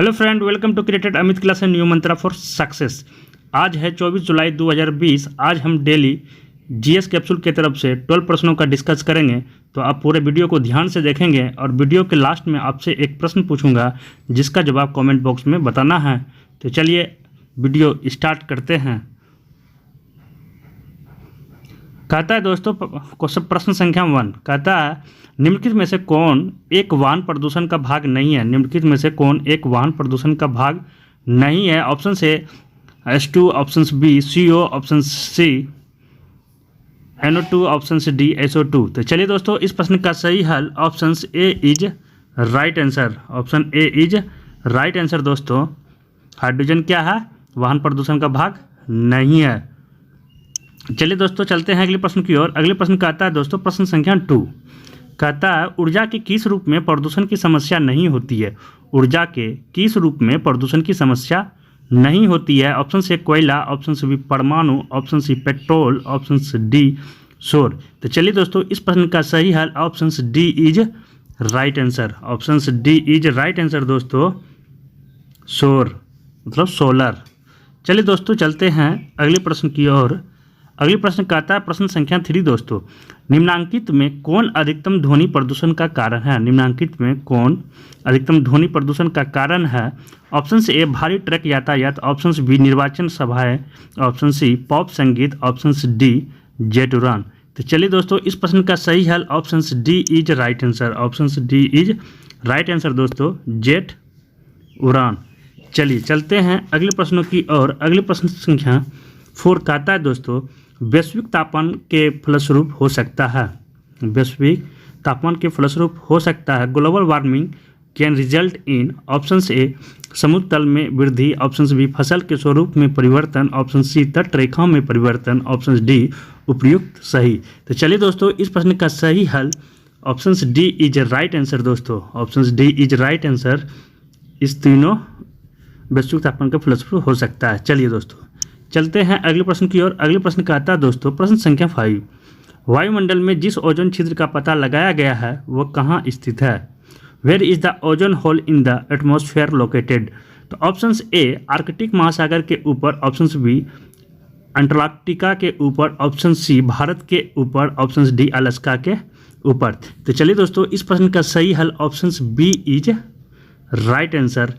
Hello friend, welcome to created Amit class and new mantra for success. आज है 24 जुलाई 2020। आज हम डेली जीएस कैप्सूल की तरफ से 12 प्रश्नों का डिस्कस करेंगे। तो आप पूरे वीडियो को ध्यान से देखेंगे और वीडियो के लास्ट में आपसे एक प्रश्न पूछूंगा जिसका जवाब कमेंट बॉक्स में बताना है। तो चलिए वीडियो स्टार्ट करते हैं। कहता है दोस्तों, क्वेश्चन प्रश्न संख्या 1 कहता है निम्नलिखित में से कौन एक वाहन प्रदूषण का भाग नहीं है। निम्नलिखित में से कौन एक वाहन प्रदूषण का भाग नहीं है। Option A H2, option B CO, option C NO2, option D SO2। तो चलिए दोस्तों, इस प्रश्न का सही हल option A is right answer. Option A is right answer. दोस्तों हाइड्रोजन क्या है, वाहन प्रदूषण का भाग नहीं है। चलिए दोस्तों, चलते हैं अगले प्रश्न की ओर। अगले प्रश्न कहता है दोस्तों, प्रश्न संख्या 2 कहता है ऊर्जा के किस रूप में प्रदूषण की समस्या नहीं होती है। ऊर्जा के किस रूप में प्रदूषण की समस्या नहीं होती है। ऑप्शन से कोयला, ऑप्शन से बी परमाणु, ऑप्शन सी पेट्रोल, ऑप्शन से डी सौर। तो चलिए दोस्तों, इस प्रश्न का सही हल option D is right answer. Option D is right answer. दोस्तों सौर मतलब सोलर। चलिए दोस्तों, चलते हैं अगले प्रश्न की ओर। अगले प्रश्न कहता है प्रश्न संख्या 3 दोस्तों, निम्नांकित में कौन अधिकतम ध्वनि प्रदूषण का कारण है। निम्नांकित में कौन अधिकतम ध्वनि प्रदूषण का कारण है। ऑप्शन ए भारी ट्रक यातायात, ऑप्शन बी निर्वाचन सभाएं, ऑप्शन सी पॉप संगीत, ऑप्शन डी जेट उड़ान। तो चलिए दोस्तों, इस प्रश्न का सही हल option D is right answer. Option D is right answer. दोस्तों जेट उड़ान। चलिए चलते हैं अगले प्रश्नों की ओर। अगले प्रश्न संख्या 4 कहता है दोस्तों, वैश्विक तापमान के फलस्वरूप हो सकता है। वैश्विक तापमान के फलस्वरूप हो सकता है global warming can result in. Option A समुद्र तल में वृद्धि, ऑप्शन बी फसल के स्वरूप में परिवर्तन, ऑप्शन सी तट रेखाओं में परिवर्तन, ऑप्शन डी उपयुक्त सही। तो चलिए दोस्तों, इस प्रश्न का सही हल option D is right answer. दोस्तों option D is right answer. इस तीनों वैश्विक तापमान के फलस्वरूप हो सकता है। चलिए दोस्तों, चलते हैं अगले प्रश्न की ओर। अगले प्रश्न का आता है दोस्तों, प्रश्न संख्या 5 वायुमंडल में जिस ओजोन छिद्र का पता लगाया गया है वह कहाँ स्थित है। Where is the ozone hole in the atmosphere located. तो ऑप्शन ए आर्कटिक महासागर के ऊपर, ऑप्शन बी अंटार्कटिका के ऊपर, ऑप्शन सी भारत के ऊपर, ऑप्शन डी अलास्का के ऊपर। तो चलिए दोस्तों, इस प्रश्न का सही हल option B is right answer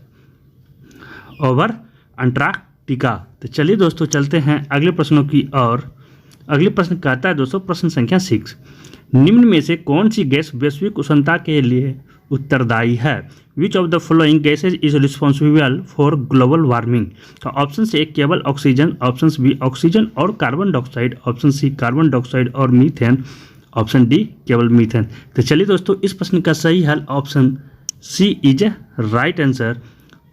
over Antarctica. तो चलिए दोस्तों, चलते हैं अगले प्रश्नों की ओर। अगले प्रश्न कहता है दोस्तों, प्रश्न संख्या 6 निम्न में से कौन सी गैस वैश्विक उष्णता के लिए उत्तरदायी है। Which of the following gases is responsible for global warming. तो ऑप्शन से केवल ऑक्सीजन, ऑप्शन बी ऑक्सीजन और carbon dioxide, option C carbon dioxide और मीथेन, ऑप्शन डी केवल मीथेन। तो चलिए दोस्तों, इस प्रश्न का सही हल option C is right answer,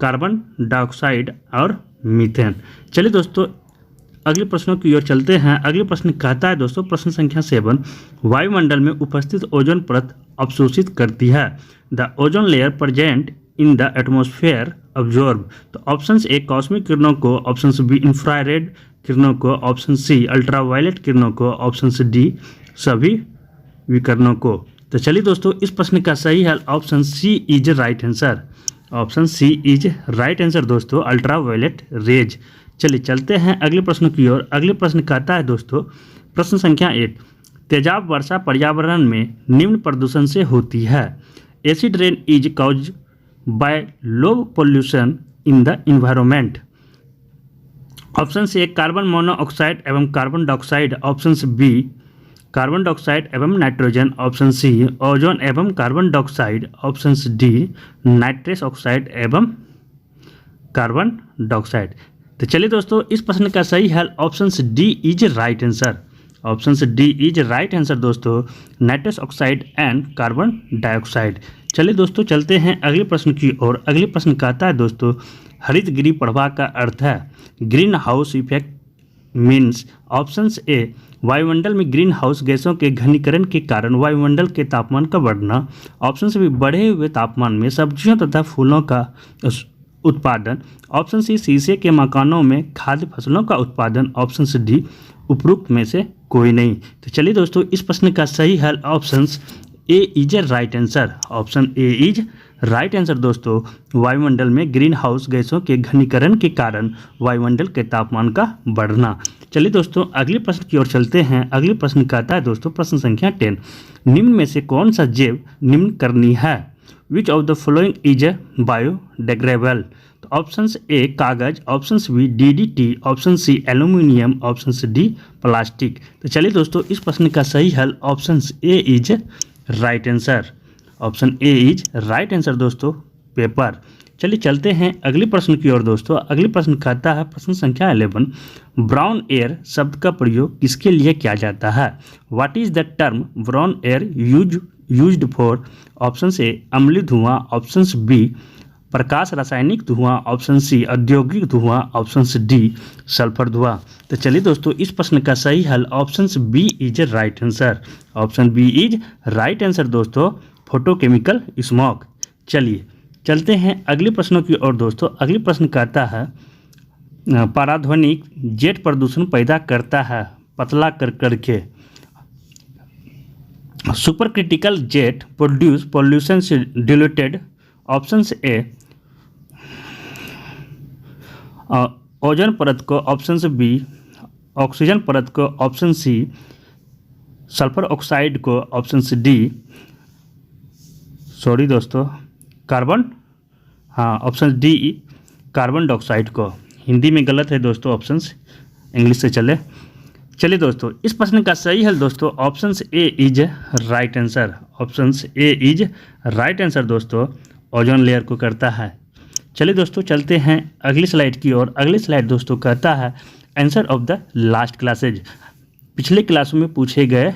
carbon dioxide और मीथेन। चलिए दोस्तों, अगले प्रश्नों की ओर चलते हैं। अगले प्रश्न कहता है दोस्तों, प्रश्न संख्या 7 वायुमंडल में उपस्थित ओजोन परत अवशोषित करती है। The ozone layer present in the atmosphere absorb. तो ऑप्शन ए कॉस्मिक किरणों को, ऑप्शन बी इंफ्रारेड किरणों को, ऑप्शन सी अल्ट्रावायलेट किरणों को, ऑप्शन डी सभी विकिरणों को। तो चलिए दोस्तों, इस प्रश्न का सही हल option C is right answer. Option C is right answer. दोस्तों अल्ट्रावायलेट रेज। चलिए चलते हैं अगले प्रश्न की ओर। अगले प्रश्न कहता है दोस्तों, प्रश्न संख्या 8 तेजाब वर्षा पर्यावरण में निम्न प्रदूषण से होती है। Acid rain is cause by low pollution in the environment. Option A carbon monoxide एवं carbon dioxide, option B carbon dioxide एवं नाइट्रोजन, ऑप्शन सी ओजोन एवं carbon dioxide, option D nitrous oxide एवं कार्बन डाइऑक्साइड। तो चलिए दोस्तों, इस प्रश्न का सही हल option D is right answer. Option D is right answer. दोस्तों nitrous oxide and carbon dioxide. चलिए दोस्तों, चलते हैं अगले प्रश्न की ओर। अगले प्रश्न कहता है दोस्तों, हरित गृह प्रभाव का अर्थ है green house effect means. Option A वायुमंडल में ग्रीन हाउस गैसों के घनीकरण के कारण वायुमंडल के तापमान का बढ़ना, ऑप्शन से भी बढ़े हुए तापमान में सब्जियों तथा फूलों का उत्पादन, ऑप्शन सी शीशे के मकानों में खाद्य फसलों का उत्पादन, ऑप्शन डी उपरोक्त में से कोई नहीं। तो चलिए दोस्तों, इस प्रश्न का सही हल option A is right answer. Option A is right answer दोस्तों, वायुमंडल में ग्रीन हाउस गैसों के घनीकरण के कारण वायुमंडल के तापमान का बढ़ना। चलिए दोस्तों अगले प्रश्न की ओर चलते हैं। अगले प्रश्न का आता है दोस्तों प्रश्न संख्या 10। निम्न में से कौन सा जैव निम्न करनी है? Which of the following is biodegradable? तो ऑप्शन ए कागज, option B DDT, option C aluminium, option D plastic. तो चलिए दोस्तों इस प्रश्न का सही हल option A is right answer. Option A is right answer दोस्तों, पेपर। चलिए चलते हैं अगले प्रश्न की ओर दोस्तों। अगले प्रश्न का आता है प्रश्न संख्या 11। ब्राउन एयर शब्द का प्रयोग किसके लिए किया जाता है? What is the term brown air used for? Option A अम्लीय धुआं, ऑप्शन बी प्रकाश रासायनिक धुआं, ऑप्शन सी औद्योगिक धुआं, ऑप्शन डी सल्फर धुआं। तो चलिए दोस्तों इस प्रश्न का सही हल option B is right answer. Option B is right answer दोस्तों, फोटोकेमिकल स्मॉग। चलिए चलते हैं अगले प्रश्नों की ओर दोस्तों। अगले प्रश्न का आता है पराध्वनिक जेट प्रदूषण पैदा करता है पतला कर करके। Super critical jet produce pollution से डिल्यूटेड। ऑप्शन ए ओजोन परत को, ऑप्शन बी ऑक्सीजन परत को, ऑप्शन सी सल्फर ऑक्साइड को, ऑप्शन डी सॉरी दोस्तों कार्बन, हाँ ऑप्शन डी कार्बन डाइऑक्साइड को। हिंदी में गलत है दोस्तों ऑप्शंस, इंग्लिश से चलिए दोस्तों इस प्रश्न का सही हल दोस्तों option A is right answer. Option A is right answer दोस्तों, ओजोन लेयर को करता है। चलिए दोस्तों चलते हैं अगली स्लाइड की ओर। अगली स्लाइड दोस्तों कहता है answer of the last classes. पिछले क्लासों में पूछे गए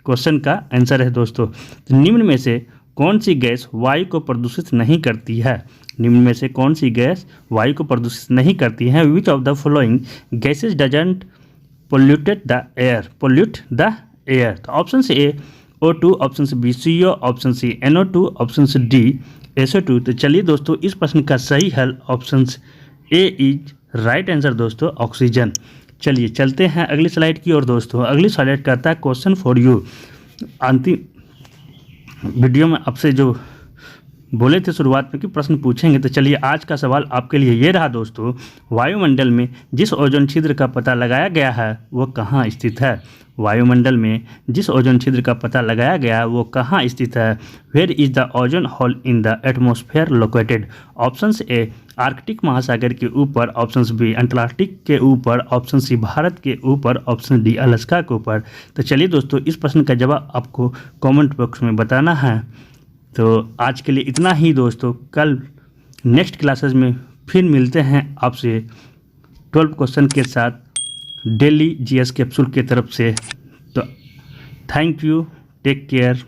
क्वेश्चन का आंसर है दोस्तों। निम्न में से कौन सी गैस वायु को प्रदूषित नहीं करती है? निम्न में से कौन सी गैस वायु को प्रदूषित नहीं करती है? Which of the following gases doesn't pollute the air? तो option A O2, option B CO, option C NO2, option D SO2। तो चलिए दोस्तों इस प्रश्न का सही हल option A is right answer दोस्तों, ऑक्सीजन। चलिए चलते हैं अगली स्लाइड की ओर दोस्तों। अगली स्लाइड करता है क्वेश्चन फॉर यू। अंतिम वीडियो में आपसे जो बोले थे शुरुआत में कि प्रश्न पूछेंगे, तो चलिए आज का सवाल आपके लिए ये रहा दोस्तों। वायुमंडल में जिस ओजोन छिद्र का पता लगाया गया है वो कहाँ स्थित है? वायुमंडल में जिस ओजोन छिद्र का पता लगाया गया है वो कहाँ स्थित है? Where is the ozone hole in the atmosphere located? Option A Arctic महासागर के ऊपर, ऑप्शन बी अंटार्कटिक के ऊपर, ऑप्शन सी भारत के ऊपर, ऑप्शन डी अलास्का के ऊपर। तो चलिए दोस्तों इस प्रश्न का जवाब आपको कमेंट बॉक्स में बताना है। तो आज के लिए इतना ही दोस्तों, कल नेक्स्ट क्लासेस में फिर मिलते हैं आपसे 12 क्वेश्चन के साथ डेली GS कैप्सूल की तरफ से। तो थैंक यू, टेक केयर।